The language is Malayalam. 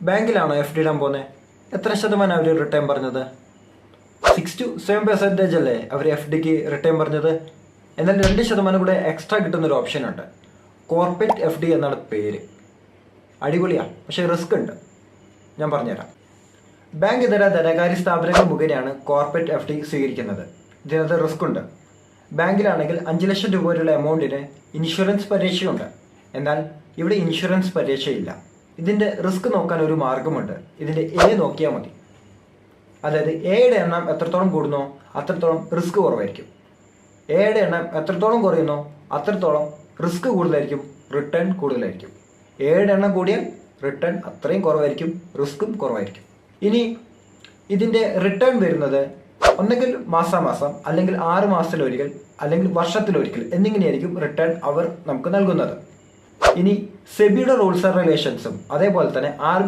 ബാങ്കിലാണോ FD ഇടാൻ പോകുന്നത്? എത്ര ശതമാനം അവർ റിട്ടേൺ പറഞ്ഞത്? 6-7% അല്ലേ അവർ FDക്ക് റിട്ടേൺ പറഞ്ഞത്. എന്നാൽ 2% കൂടെ എക്സ്ട്രാ കിട്ടുന്നൊരു ഓപ്ഷൻ ഉണ്ട്. കോർപ്പറേറ്റ് FD എന്നാണ് പേര്. അടിപൊളിയാണ്, പക്ഷേ റിസ്ക് ഉണ്ട്. ഞാൻ പറഞ്ഞുതരാം. ബാങ്ക് ഇതര ധനകാര്യ സ്ഥാപനങ്ങൾ മുഖേനയാണ് കോർപ്പറേറ്റ് FD സ്വീകരിക്കുന്നത്. ഇതിനകത്ത് റിസ്ക് ഉണ്ട്. ബാങ്കിലാണെങ്കിൽ 5 ലക്ഷം രൂപ വരെയുള്ള എമൗണ്ടിന് ഇൻഷുറൻസ് പരീക്ഷയുണ്ട്. എന്നാൽ ഇവിടെ ഇൻഷുറൻസ് പരീക്ഷയില്ല. ഇതിൻ്റെ റിസ്ക് നോക്കാൻ ഒരു മാർഗമുണ്ട്. ഇതിൻ്റെ A നോക്കിയാൽ മതി. അതായത് എയുടെ എണ്ണം എത്രത്തോളം കൂടുന്നോ അത്രത്തോളം റിസ്ക് കുറവായിരിക്കും. എയുടെ എണ്ണം എത്രത്തോളം കുറയുന്നോ അത്രത്തോളം റിസ്ക് കൂടുതലായിരിക്കും, റിട്ടേൺ കൂടുതലായിരിക്കും. എയുടെ എണ്ണം കൂടിയാൽ റിട്ടേൺ അത്രയും കുറവായിരിക്കും, റിസ്ക്കും കുറവായിരിക്കും. ഇനി ഇതിൻ്റെ റിട്ടേൺ വരുന്നത് ഒന്നെങ്കിൽ മാസാമാസം, അല്ലെങ്കിൽ 6 മാസത്തിലൊരിക്കൽ, അല്ലെങ്കിൽ വർഷത്തിലൊരിക്കൽ എന്നിങ്ങനെയായിരിക്കും റിട്ടേൺ അവർ നമുക്ക് നൽകുന്നത്. ഇനി സെബിയുടെ റൂൾസ് ആൻഡ് റെഗുലേഷൻസും അതേപോലെ തന്നെ